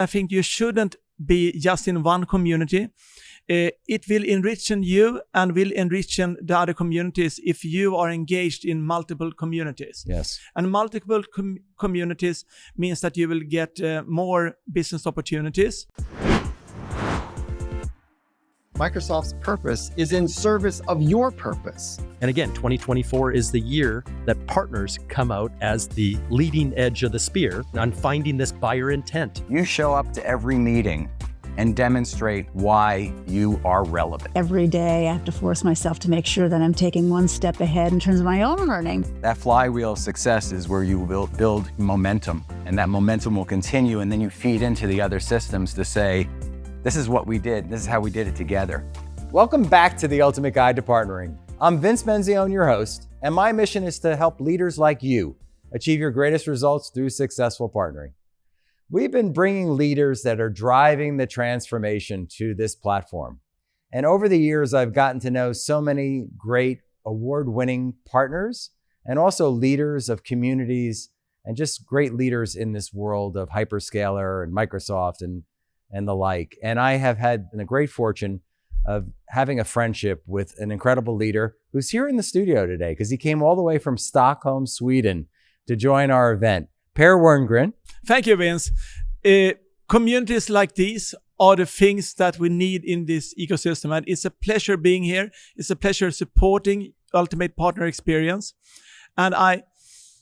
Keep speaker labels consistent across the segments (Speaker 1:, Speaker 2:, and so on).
Speaker 1: I think you shouldn't be just in one community. It will enrich you and will enrich the other communities if you are engaged in multiple communities.
Speaker 2: Yes.
Speaker 1: And multiple communities means that you will get more business opportunities.
Speaker 3: Microsoft's purpose is in service of your purpose.
Speaker 4: And again, 2024 is the year that partners come out as the leading edge of the spear on finding this buyer intent.
Speaker 5: You show up to every meeting and demonstrate why you are relevant.
Speaker 6: Every day I have to force myself to make sure that I'm taking one step ahead in terms of my own learning.
Speaker 5: That flywheel of success is where you will build momentum, and that momentum will continue, and then you feed into the other systems to say, this is what we did, this is how we did it together.
Speaker 2: Welcome back to the Ultimate Guide to Partnering. I'm Vince Menzione, your host, and my mission is to help leaders like you achieve your greatest results through successful partnering. We've been bringing leaders that are driving the transformation to this platform. And over the years, I've gotten to know so many great award-winning partners and also leaders of communities and just great leaders in this world of hyperscaler and Microsoft and the like. And I have had the great fortune of having a friendship with an incredible leader who's here in the studio today because he came all the way from Stockholm, Sweden to join our event. Per Werngren.
Speaker 1: Thank you, Vince. Communities like these are the things that we need in this ecosystem. And it's a pleasure being here. It's a pleasure supporting Ultimate Partner Experience. And I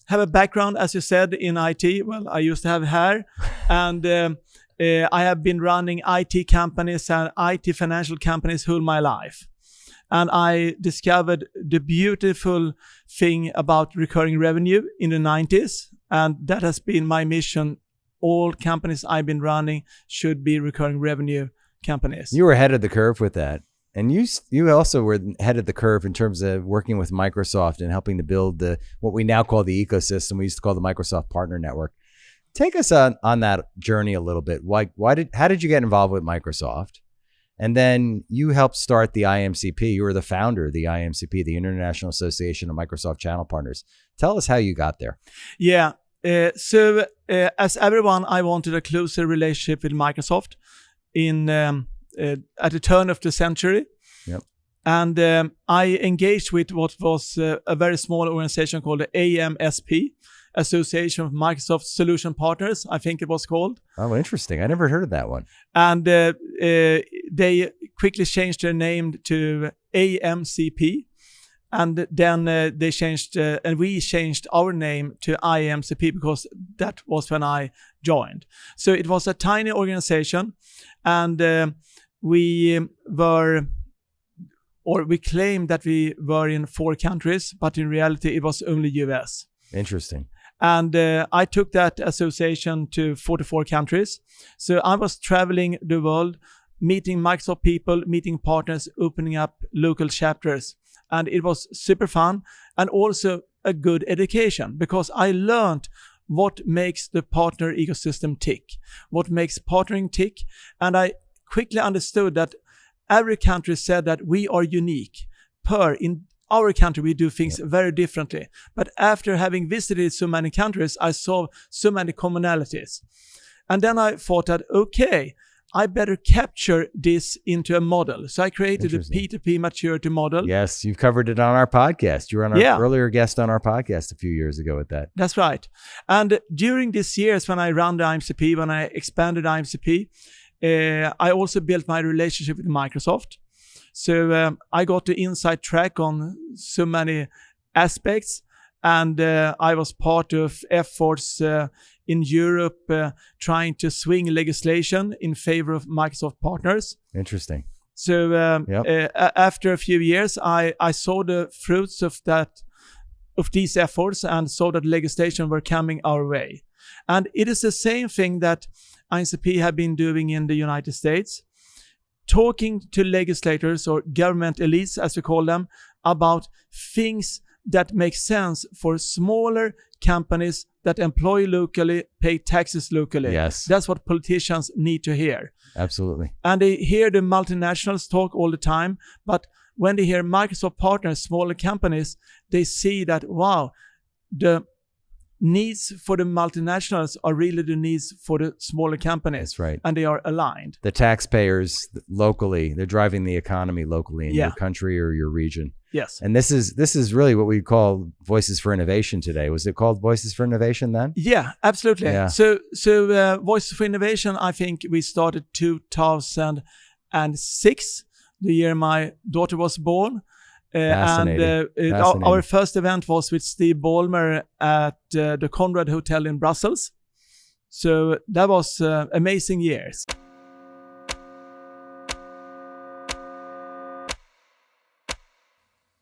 Speaker 1: have a background, as you said, in IT. Well, I used to have hair. And I have been running IT companies and IT financial companies whole my life. And I discovered the beautiful thing about recurring revenue in the 90s. And that has been my mission. All companies I've been running should be recurring revenue companies.
Speaker 2: You were ahead of the curve with that. And you also were ahead of the curve in terms of working with Microsoft and helping to build what we now call the ecosystem. We used to call the Microsoft Partner Network. Take us on that journey a little bit. How did you get involved with Microsoft? And then you helped start the IAMCP. You were the founder of the IAMCP, the International Association of Microsoft Channel Partners. Tell us how you got there.
Speaker 1: Yeah. So as everyone, I wanted a closer relationship with Microsoft at the turn of the century.
Speaker 2: Yep.
Speaker 1: And I engaged with what was a very small organization called the IAMCP, Association of Microsoft Solution Partners, I think it was called.
Speaker 2: Oh, interesting. I never heard of that one.
Speaker 1: And they quickly changed their name to IAMCP. And then they changed, and we changed our name to IAMCP because that was when I joined. So it was a tiny organization, and we claimed that we were in 4 countries, but in reality it was only US.
Speaker 2: Interesting.
Speaker 1: And I took that association to 44 countries. So I was traveling the world, meeting Microsoft people, meeting partners, opening up local chapters. And it was super fun and also a good education because I learned what makes the partner ecosystem tick, what makes partnering tick. And I quickly understood that every country said that we are unique. In our country, we do things very differently. But after having visited so many countries, I saw so many commonalities. And then I thought that, okay, I better capture this into a model. So I created a P2P Maturity Model.
Speaker 2: Yes, you've covered it on our podcast. You were our earlier guest on our podcast a few years ago with that.
Speaker 1: That's right. And during these years when I ran the IAMCP, when I expanded IAMCP, I also built my relationship with Microsoft. So I got the inside track on so many aspects. And I was part of efforts in Europe trying to swing legislation in favor of Microsoft partners.
Speaker 2: Interesting.
Speaker 1: So after a few years, I saw the fruits of these efforts and saw that legislation were coming our way. And it is the same thing that IAMCP have been doing in the United States, talking to legislators or government elites, as we call them, about things that make sense for smaller companies that employ locally, pay taxes locally.
Speaker 2: Yes.
Speaker 1: That's what politicians need to hear.
Speaker 2: Absolutely.
Speaker 1: And they hear the multinationals talk all the time, but when they hear Microsoft partners, smaller companies, they see that, wow, the needs for the multinationals are really the needs for the smaller companies.
Speaker 2: That's right.
Speaker 1: And they are aligned.
Speaker 2: The taxpayers locally, they're driving the economy locally in
Speaker 1: Yeah.
Speaker 2: your country or your region.
Speaker 1: Yes.
Speaker 2: And this is really what we call Voices for Innovation today. Was it called Voices for Innovation then?
Speaker 1: Yeah, absolutely.
Speaker 2: Yeah.
Speaker 1: So Voices for Innovation, I think we started 2006, the year my daughter was born.
Speaker 2: Fascinating.
Speaker 1: Our first event was with Steve Ballmer at the Conrad Hotel in Brussels. So that was amazing years.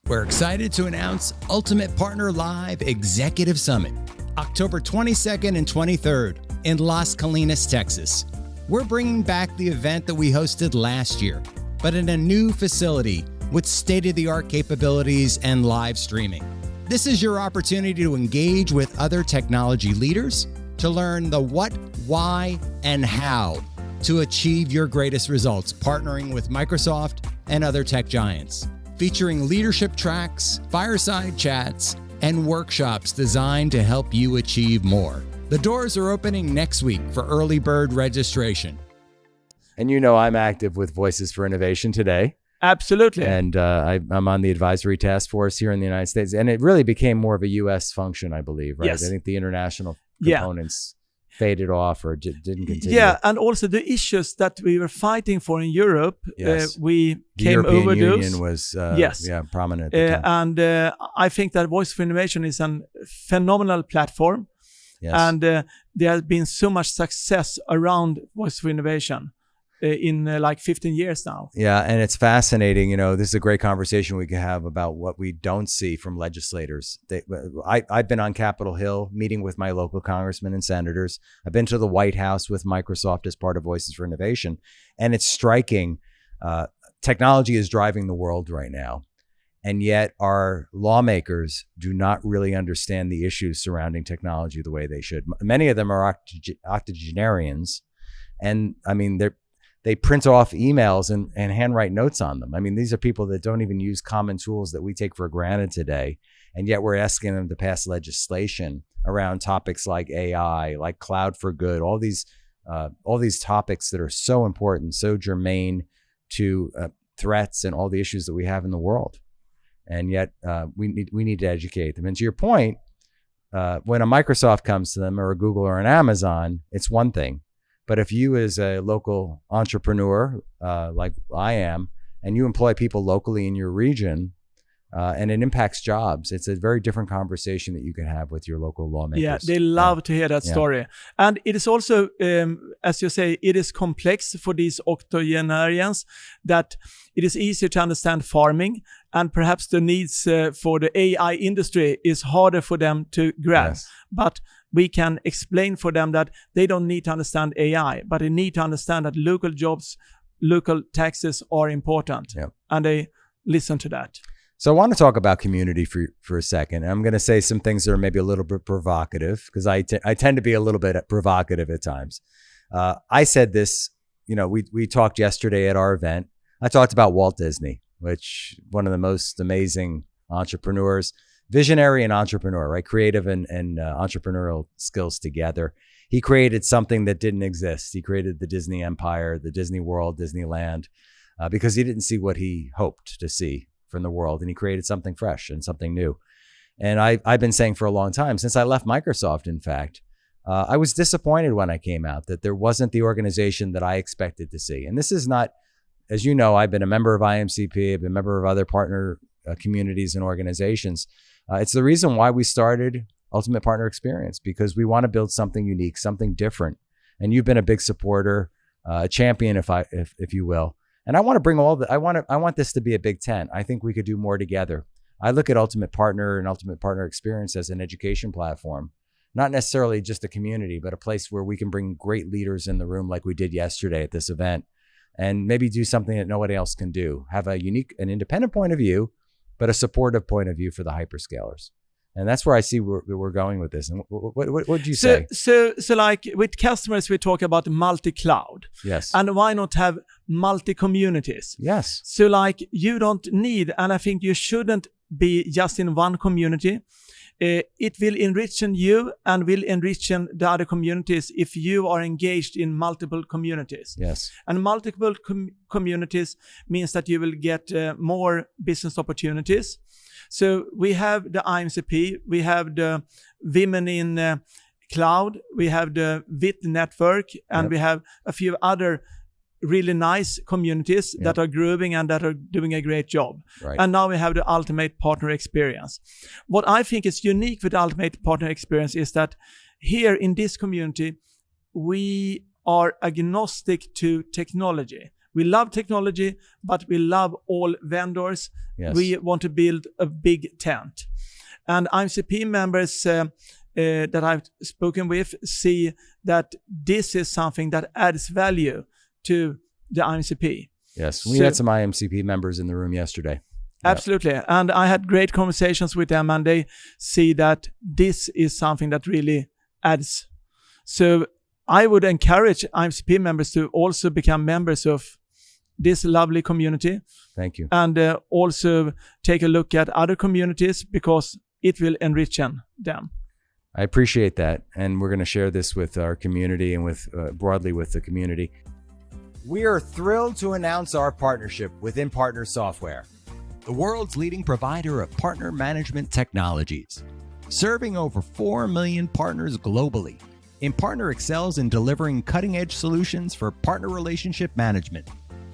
Speaker 7: We're excited to announce Ultimate Partner Live Executive Summit, October 22nd and 23rd in Las Colinas, Texas. We're bringing back the event that we hosted last year, but in a new facility with state-of-the-art capabilities and live streaming. This is your opportunity to engage with other technology leaders to learn the what, why, and how to achieve your greatest results, partnering with Microsoft and other tech giants. Featuring leadership tracks, fireside chats, and workshops designed to help you achieve more. The doors are opening next week for early bird registration.
Speaker 2: And you know I'm active with Voices for Innovation today.
Speaker 1: Absolutely.
Speaker 2: And I'm on the advisory task force here in the United States. And it really became more of a U.S. function, I believe, right?
Speaker 1: Yes.
Speaker 2: I think the international
Speaker 1: Yeah.
Speaker 2: components faded off or didn't continue.
Speaker 1: Yeah, and also the issues that we were fighting for in Europe,
Speaker 2: Yes.
Speaker 1: we
Speaker 2: The
Speaker 1: came
Speaker 2: European
Speaker 1: over
Speaker 2: Union
Speaker 1: those.
Speaker 2: was
Speaker 1: Yes.
Speaker 2: prominent at the time.
Speaker 1: And I think that Voice for Innovation is a phenomenal platform.
Speaker 2: Yes.
Speaker 1: And there has been so much success around Voice for Innovation in like 15 years now.
Speaker 2: Yeah, and it's fascinating. You know, this is a great conversation we can have about what we don't see from legislators. I've been on Capitol Hill meeting with my local congressmen and senators. I've been to the White House with Microsoft as part of Voices for Innovation. And it's striking. Technology is driving the world right now. And yet our lawmakers do not really understand the issues surrounding technology the way they should. Many of them are octogenarians. And I mean, they print off emails and handwrite notes on them. I mean, these are people that don't even use common tools that we take for granted today. And yet we're asking them to pass legislation around topics like AI, like cloud for good, all these topics that are so important, so germane to threats and all the issues that we have in the world. And yet we need to educate them. And to your point, when a Microsoft comes to them or a Google or an Amazon, it's one thing. But if you as a local entrepreneur, like I am, and you employ people locally in your region, and it impacts jobs, it's a very different conversation that you can have with your local lawmakers.
Speaker 1: Yeah, they love to hear that story. And it is also, as you say, it is complex for these octogenarians that it is easier to understand farming, and perhaps the needs for the AI industry is harder for them to grasp.
Speaker 2: Yes.
Speaker 1: But we can explain for them that they don't need to understand AI, but they need to understand that local jobs, local taxes are important.
Speaker 2: Yep.
Speaker 1: And they listen to that.
Speaker 2: So I want to talk about community for a second. I'm going to say some things that are maybe a little bit provocative because I tend to be a little bit provocative at times. I said this, you know, we talked yesterday at our event. I talked about Walt Disney, which one of the most amazing entrepreneurs, visionary and entrepreneur, right? Creative and entrepreneurial skills together. He created something that didn't exist. He created the Disney Empire, the Disney World, Disneyland, because he didn't see what he hoped to see from the world. And he created something fresh and something new. And I've been saying for a long time, since I left Microsoft, in fact, I was disappointed when I came out that there wasn't the organization that I expected to see. And this is not, as you know, I've been a member of IAMCP, I've been a member of other partner communities and organizations. It's the reason why we started Ultimate Partner Experience, because we want to build something unique, something different. And you've been a big supporter, a champion, if you will. And I want to bring I want this to be a big tent. I think we could do more together. I look at Ultimate Partner and Ultimate Partner Experience as an education platform, not necessarily just a community, but a place where we can bring great leaders in the room like we did yesterday at this event, and maybe do something that nobody else can do. Have a unique and independent point of view, but a supportive point of view for the hyperscalers. And that's where I see we're going with this. And what would you say?
Speaker 1: So like with customers, we talk about multi-cloud.
Speaker 2: Yes.
Speaker 1: And why not have multi-communities?
Speaker 2: Yes.
Speaker 1: So like you don't need, and I think you shouldn't be just in one community. It will enrich you and will enrich the other communities if you are engaged in multiple communities.
Speaker 2: Yes.
Speaker 1: And multiple communities means that you will get more business opportunities. So we have the IAMCP, we have the Women in Cloud, we have the WIT network, and we have a few other really nice communities that are growing and that are doing a great job.
Speaker 2: Right.
Speaker 1: And now we have the ultimate partner experience. What I think is unique with the ultimate partner experience is that here in this community, we are agnostic to technology. We love technology, but we love all vendors.
Speaker 2: Yes.
Speaker 1: We want to build a big tent. And IAMCP members that I've spoken with see that this is something that adds value to the IAMCP.
Speaker 2: Yes, we had some IAMCP members in the room yesterday.
Speaker 1: Absolutely. And I had great conversations with them, and they see that this is something that really adds. So I would encourage IAMCP members to also become members of this lovely community.
Speaker 2: Thank you.
Speaker 1: And also take a look at other communities because it will enrich them.
Speaker 2: I appreciate that. And we're going to share this with our community and with broadly with the community. We are thrilled to announce our partnership with InPartner Software,
Speaker 7: the world's leading provider of partner management technologies. Serving over 4 million partners globally, InPartner excels in delivering cutting-edge solutions for partner relationship management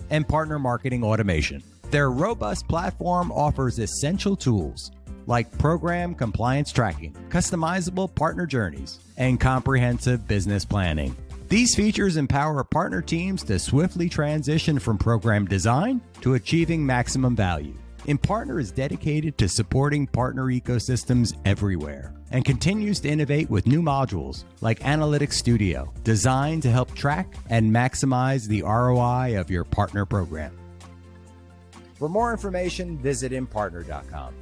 Speaker 7: and partner marketing automation. Their robust platform offers essential tools like program compliance tracking, customizable partner journeys, and comprehensive business planning. These features empower partner teams to swiftly transition from program design to achieving maximum value. InPartner is dedicated to supporting partner ecosystems everywhere and continues to innovate with new modules like Analytics Studio, designed to help track and maximize the ROI of your partner program.
Speaker 2: For more information, visit InPartner.com.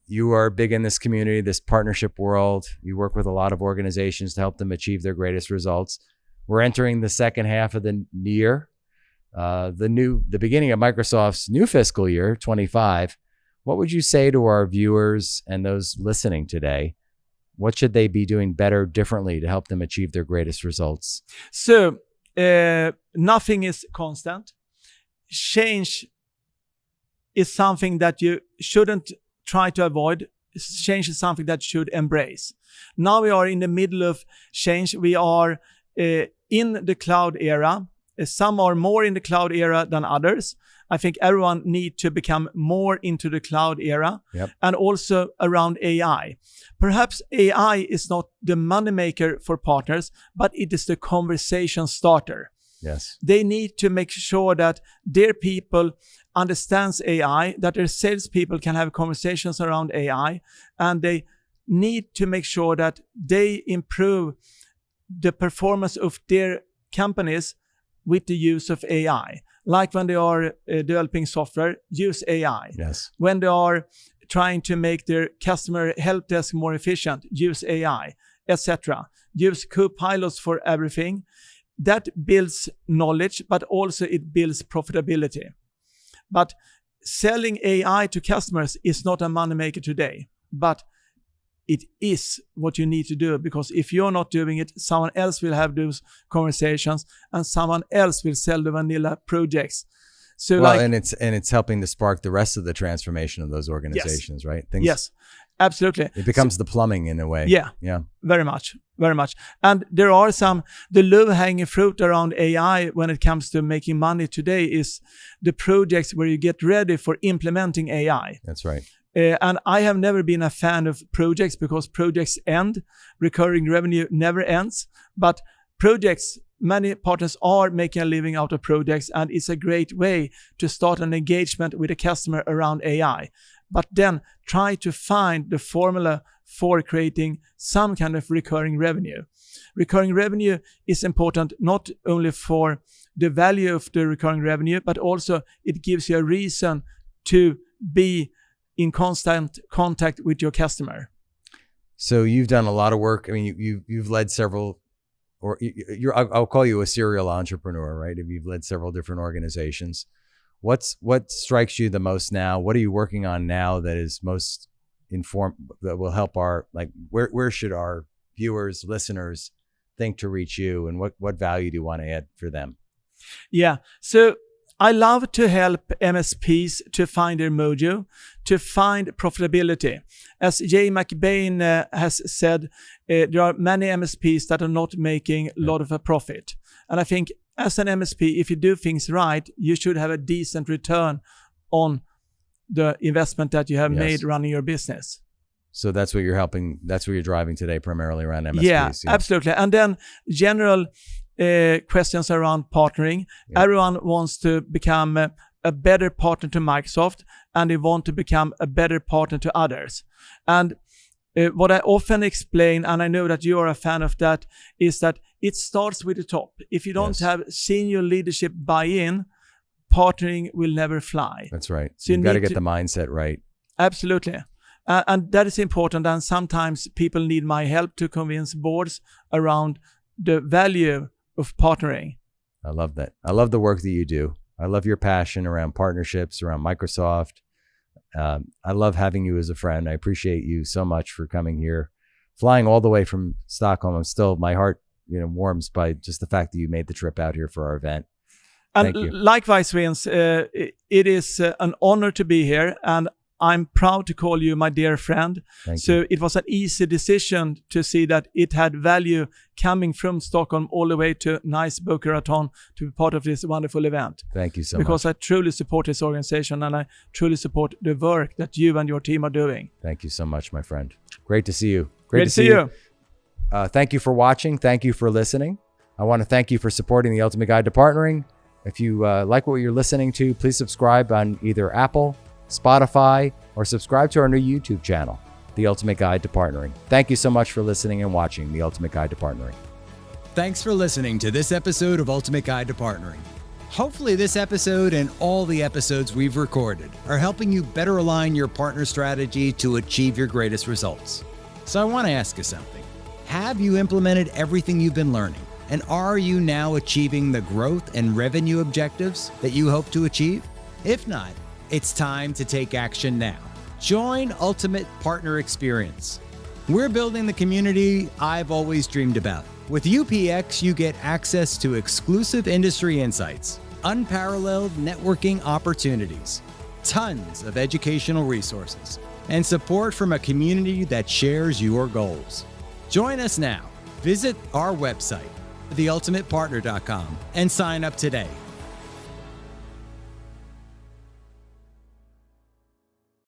Speaker 2: You are big in this community, this partnership world. You work with a lot of organizations to help them achieve their greatest results. We're entering the second half of the year, the beginning of Microsoft's new fiscal year, 25. What would you say to our viewers and those listening today? What should they be doing better, differently to help them achieve their greatest results?
Speaker 1: So nothing is constant. Change is something that you shouldn't try to avoid. Change is something that you should embrace. Now we are in the middle of change. We are in the cloud era. Some are more in the cloud era than others. I think everyone needs to become more into the cloud era, and also around AI. Perhaps AI is not the moneymaker for partners, but it is the conversation starter.
Speaker 2: Yes.
Speaker 1: They need to make sure that their people understands AI, that their salespeople can have conversations around AI, and they need to make sure that they improve the performance of their companies with the use of AI. Like when they are developing software, use AI.
Speaker 2: Yes.
Speaker 1: When they are trying to make their customer help desk more efficient, use AI, etc. Use co-pilots for everything. That builds knowledge, but also it builds profitability. But selling AI to customers is not a moneymaker today, but it is what you need to do, because if you're not doing it, someone else will have those conversations and someone else will sell the vanilla projects. So
Speaker 2: well, and it's helping to spark the rest of the transformation of those organizations, right?
Speaker 1: Yes, absolutely.
Speaker 2: It becomes the plumbing in a way.
Speaker 1: Yeah, very much. And there are the low-hanging fruit around AI when it comes to making money today is the projects where you get ready for implementing AI.
Speaker 2: That's right.
Speaker 1: And I have never been a fan of projects because projects end. Recurring revenue never ends. But projects, many partners are making a living out of projects, and it's a great way to start an engagement with a customer around AI. But then try to find the formula for creating some kind of recurring revenue. Recurring revenue is important not only for the value of the recurring revenue, but also it gives you a reason to be in constant contact with your customer.
Speaker 2: So you've done a lot of work. I mean, you've led several, or I'll call you a serial entrepreneur, right? You've led several different organizations. What strikes you the most now? What are you working on now that is most informed, that will help where should our viewers, listeners think to reach you, and what value do you want to add for them?
Speaker 1: Yeah. So I love to help MSPs to find their mojo, to find profitability. As Jay McBain has said, there are many MSPs that are not making a lot of a profit. And I think as an MSP, if you do things right, you should have a decent return on the investment that you have made running your business.
Speaker 2: So that's what you're driving today, primarily around MSPs.
Speaker 1: Yeah, absolutely. And then general questions around partnering. Yeah. Everyone wants to become a better partner to Microsoft, and they want to become a better partner to others. And what I often explain, and I know that you are a fan of that, is that it starts with the top. If you don't have senior leadership buy-in, partnering will never fly.
Speaker 2: That's right. So you've got to get the mindset right.
Speaker 1: Absolutely. And that is important. And sometimes people need my help to convince boards around the value of partnering.
Speaker 2: I love that. I love the work that you do. I love your passion around partnerships, around Microsoft. I love having you as a friend. I appreciate you so much for coming here, flying all the way from Stockholm. My heart, warms by just the fact that you made the trip out here for our event.
Speaker 1: And likewise, Vince, it is an honor to be here, and I'm proud to call you my dear friend.
Speaker 2: Thank you.
Speaker 1: It was an easy decision to see that it had value coming from Stockholm all the way to nice Boca Raton to be part of this wonderful event.
Speaker 2: Thank you so much.
Speaker 1: Because I truly support this organization, and I truly support the work that you and your team are doing.
Speaker 2: Thank you so much, my friend. Great to see you.
Speaker 1: Great to see you.
Speaker 2: Thank you for watching. Thank you for listening. I want to thank you for supporting the Ultimate Guide to Partnering. If you like what you're listening to, please subscribe on either Apple, Spotify, or subscribe to our new YouTube channel, The Ultimate Guide to Partnering. Thank you so much for listening and watching The Ultimate Guide to Partnering.
Speaker 7: Thanks for listening to this episode of Ultimate Guide to Partnering. Hopefully this episode and all the episodes we've recorded are helping you better align your partner strategy to achieve your greatest results. So I want to ask you something. Have you implemented everything you've been learning? And are you now achieving the growth and revenue objectives that you hope to achieve? If not, it's time to take action now. Join Ultimate Partner Experience. We're building the community I've always dreamed about. With UPX, you get access to exclusive industry insights, unparalleled networking opportunities, tons of educational resources, and support from a community that shares your goals. Join us now. Visit our website, theultimatepartner.com, and sign up today.